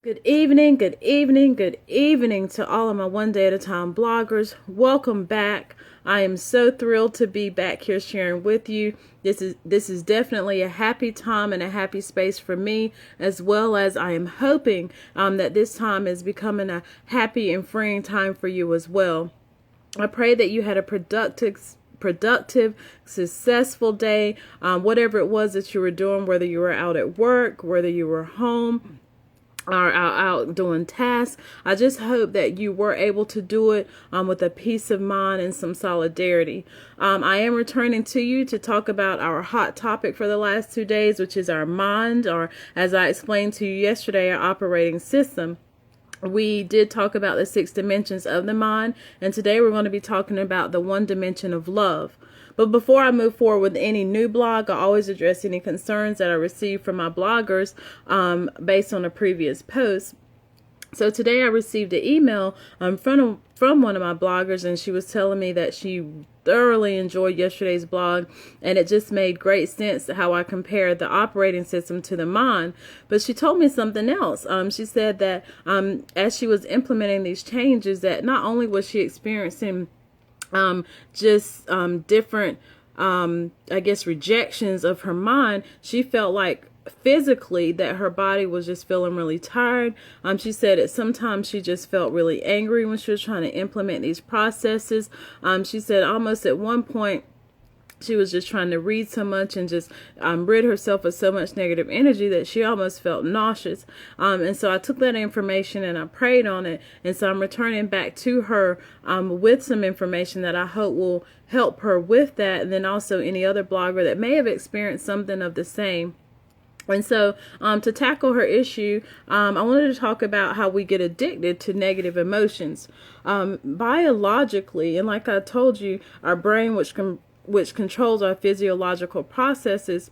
Good evening, good evening, good evening to all of my one day at a time bloggers. Welcome back. I am so thrilled to be back here sharing with you. This is definitely a happy time and a happy space for me, as well as I am hoping that this time is becoming a happy and freeing time for you as well. I pray that you had a productive, successful day, whatever it was that you were doing, whether you were out at work, whether you were home, or out doing tasks. I just hope that you were able to do it with a peace of mind and some solidarity. I am returning to you to talk about our hot topic for the last 2 days, which is our mind, or as I explained to you yesterday, our operating system. We did talk about the 6 dimensions of the mind, and today we're going to be talking about the 1 dimension of love. But before I move forward with any new blog, I always address any concerns that I receive from my bloggers based on a previous post. So today I received an email from one of my bloggers, and she was telling me that she thoroughly enjoyed yesterday's blog, and it just made great sense how I compared the operating system to the mind. But she told me something else. She said that as she was implementing these changes, that not only was she experiencing different, I guess, rejections of her mind, she felt like physically that her body was just feeling really tired. She said that sometimes she just felt really angry when she was trying to implement these processes. She said almost at one point she was just trying to read so much and just rid herself of so much negative energy that she almost felt nauseous. And so I took that information and I prayed on it. And so I'm returning back to her with some information that I hope will help her with that. And then also any other blogger that may have experienced something of the same. And so to tackle her issue, I wanted to talk about how we get addicted to negative emotions. Biologically, and like I told you, our brain, which controls our physiological processes,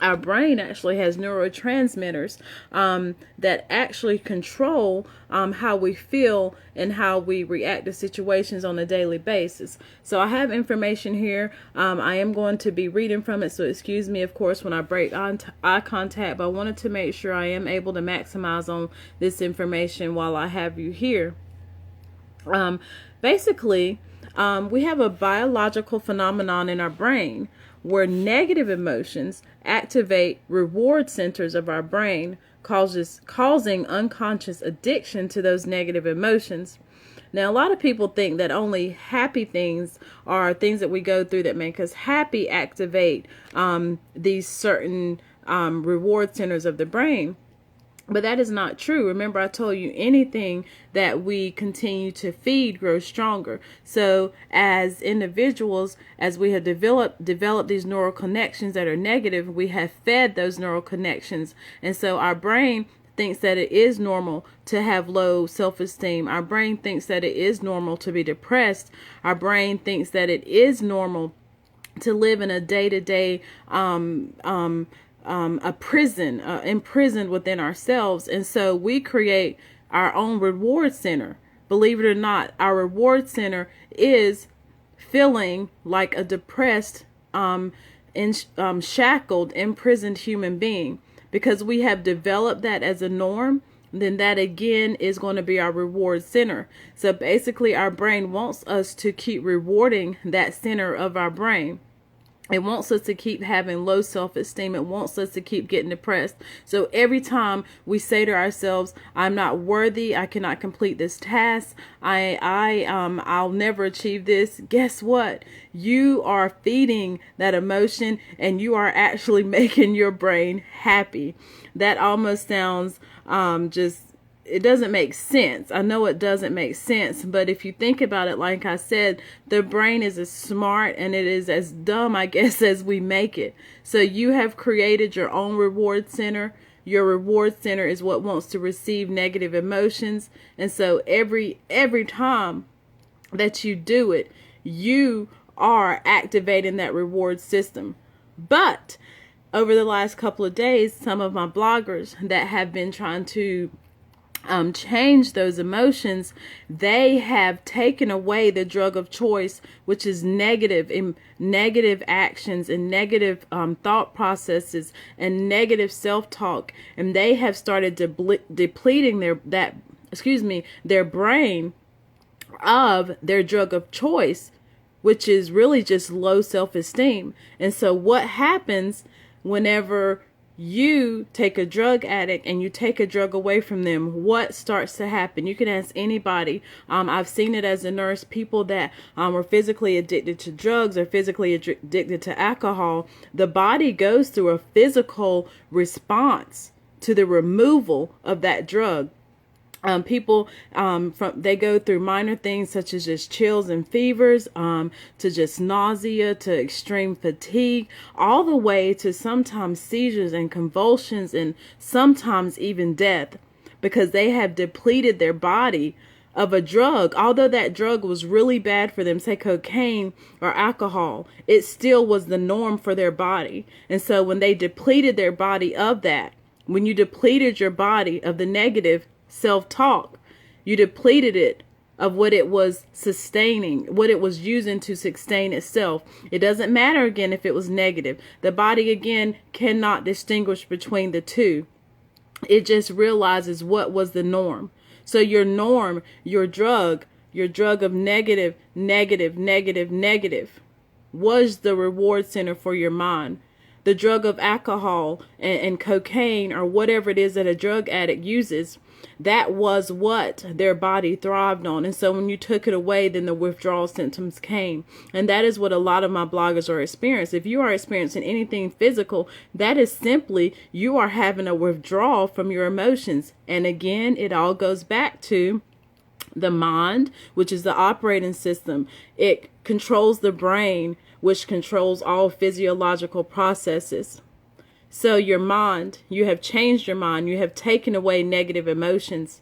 our brain actually has neurotransmitters that actually control how we feel and how we react to situations on a daily basis. So I have information here. I am going to be reading from it, so excuse me, of course, when I break eye contact, but I wanted to make sure I am able to maximize on this information while I have you here. Basically, we have a biological phenomenon in our brain where negative emotions activate reward centers of our brain, causing unconscious addiction to those negative emotions. Now, a lot of people think that only happy things are things that we go through that make us happy activate these certain reward centers of the brain. But that is not true. Remember, I told you anything that we continue to feed grows stronger. So as individuals, as we have developed these neural connections that are negative, we have fed those neural connections. And so our brain thinks that it is normal to have low self-esteem. Our brain thinks that it is normal to be depressed. Our brain thinks that it is normal to live in a day-to-day imprisoned within ourselves. And so we create our own reward center. Believe it or not, our reward center is feeling like a depressed, shackled, imprisoned human being. Because we have developed that as a norm, then that again is going to be our reward center. So basically our brain wants us to keep rewarding that center of our brain. It wants us to keep having low self-esteem. It wants us to keep getting depressed. So every time we say to ourselves, I'm not worthy, I cannot complete this task, I'll never achieve this, guess what? You are feeding that emotion and you are actually making your brain happy. That almost sounds it doesn't make sense. I know it doesn't make sense, but if you think about it, like I said, the brain is as smart and it is as dumb, I guess, as we make it. So you have created your own reward center. Your reward center is what wants to receive negative emotions. And so every time that you do it, you are activating that reward system. But over the last couple of days, some of my bloggers that have been trying to change those emotions, they have taken away the drug of choice, which is negative actions and negative thought processes and negative self-talk, and they have started depleting their brain of their drug of choice, which is really just low self-esteem. And so what happens whenever you take a drug addict and you take a drug away from them? What starts to happen? You can ask anybody. I've seen it as a nurse. People that are physically addicted to drugs or physically addicted to alcohol, the body goes through a physical response to the removal of that drug. People they go through minor things such as just chills and fevers, to just nausea, to extreme fatigue, all the way to sometimes seizures and convulsions, and sometimes even death, because they have depleted their body of a drug. Although that drug was really bad for them, say cocaine or alcohol, it still was the norm for their body. And so when they depleted their body of that, when you depleted your body of the negative self-talk, you depleted it of what it was sustaining, what it was using to sustain itself. It doesn't matter again if it was negative. The body again cannot distinguish between the two. It just realizes what was the norm. So your norm, your drug of negative was the reward center for your mind. The drug of alcohol and cocaine, or whatever it is that a drug addict uses, that was what their body thrived on. And so when you took it away, then the withdrawal symptoms came. And that is what a lot of my bloggers are experiencing. If you are experiencing anything physical, that is simply you are having a withdrawal from your emotions. And again, it all goes back to the mind, which is the operating system. It controls the brain, which controls all physiological processes. So your mind, you have changed your mind. You have taken away negative emotions.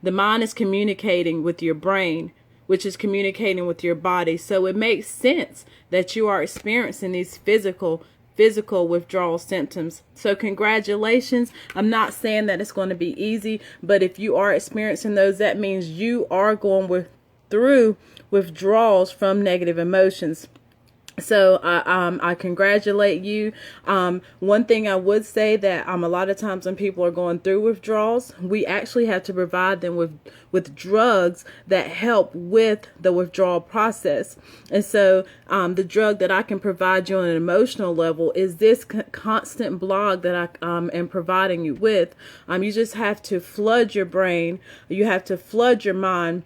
The mind is communicating with your brain, which is communicating with your body. So it makes sense that you are experiencing these physical withdrawal symptoms. So congratulations. I'm not saying that it's going to be easy, but if you are experiencing those, that means you are going through withdrawals from negative emotions. So I congratulate you. One thing I would say that a lot of times when people are going through withdrawals, we actually have to provide them with drugs that help with the withdrawal process. And so the drug that I can provide you on an emotional level is this constant blog that I am providing you with. You just have to flood your brain. You have to flood your mind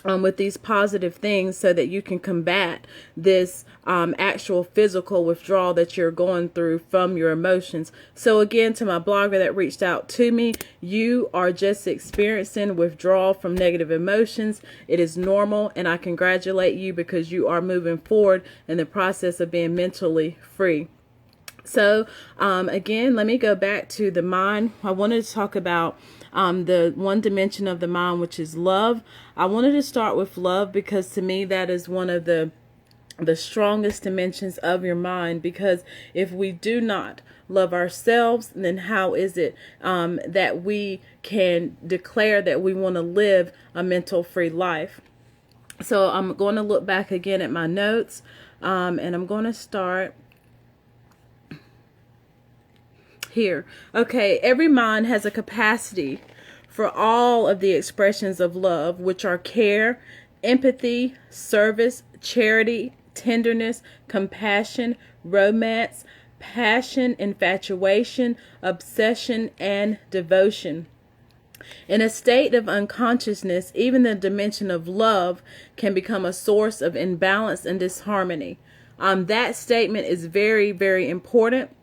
with these positive things so that you can combat this actual physical withdrawal that you're going through from your emotions. So again, to my blogger that reached out to me, you are just experiencing withdrawal from negative emotions. It is normal, and I congratulate you because you are moving forward in the process of being mentally free. So again, let me go back to the mind. I wanted to talk about the one dimension of the mind, which is love. I wanted to start with love because to me that is one of the strongest dimensions of your mind, because if we do not love ourselves, then how is it that we can declare that we want to live a mental free life? So I'm going to look back again at my notes, and I'm going to start here. Okay, every mind has a capacity for all of the expressions of love, which are care, empathy, service, charity, tenderness, compassion, romance, passion, infatuation, obsession, and devotion. In a state of unconsciousness, even the dimension of love can become a source of imbalance and disharmony. That statement is very, very important,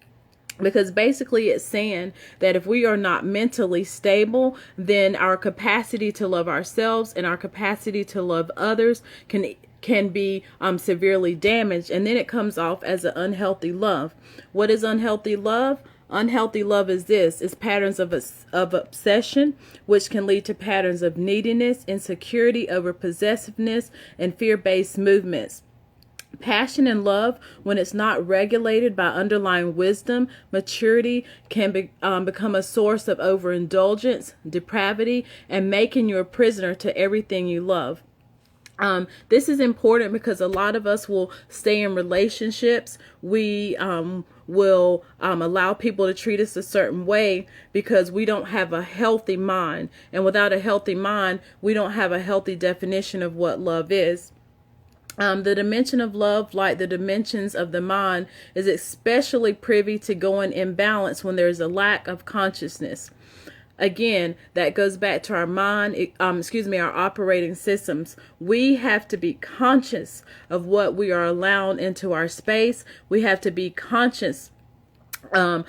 because basically it's saying that if we are not mentally stable, then our capacity to love ourselves and our capacity to love others can be severely damaged, and then it comes off as an unhealthy love. What is unhealthy love? Unhealthy love is this: it's patterns of obsession, which can lead to patterns of neediness, insecurity, over possessiveness, and fear-based movements. Passion and love, when it's not regulated by underlying wisdom, maturity, can become a source of overindulgence, depravity, and making you a prisoner to everything you love. This is important because a lot of us will stay in relationships. We will allow people to treat us a certain way because we don't have a healthy mind. And without a healthy mind, we don't have a healthy definition of what love is. The dimension of love, like the dimensions of the mind, is especially privy to going imbalance when there's a lack of consciousness. Again, that goes back to our mind, our operating systems. We have to be conscious of what we are allowing into our space. We have to be conscious of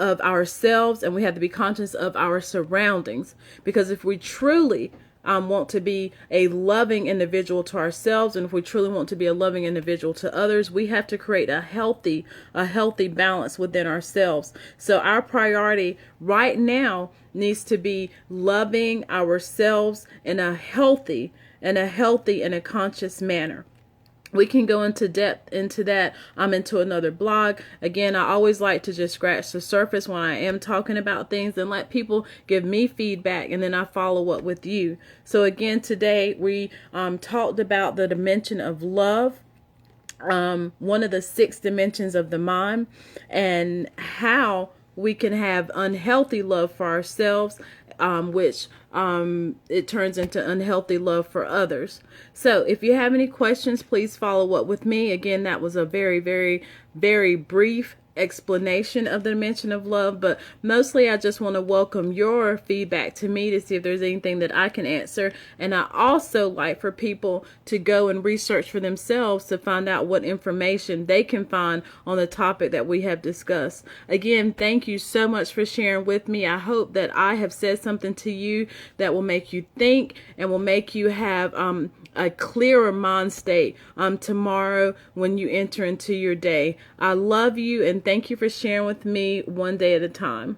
ourselves, and we have to be conscious of our surroundings. Because if we truly want to be a loving individual to ourselves, and if we truly want to be a loving individual to others, we have to create a healthy balance within ourselves. So our priority right now needs to be loving ourselves in a healthy and a conscious manner. We can go into depth into that into another blog. Again, I always like to just scratch the surface when I am talking about things and let people give me feedback, and then I follow up with you. So again, today we talked about the dimension of love, one of the 6 dimensions of the mind, and how we can have unhealthy love for ourselves, which it turns into unhealthy love for others. So if you have any questions, please follow up with me. Again, that was a very, very, very brief explanation of the dimension of love, but mostly I just want to welcome your feedback to me to see if there's anything that I can answer. And I also like for people to go and research for themselves to find out what information they can find on the topic that we have discussed. Again, thank you so much for sharing with me. I hope that I have said something to you that will make you think and will make you have a clearer mind state tomorrow when you enter into your day. I love you, and thank you for sharing with me one day at a time.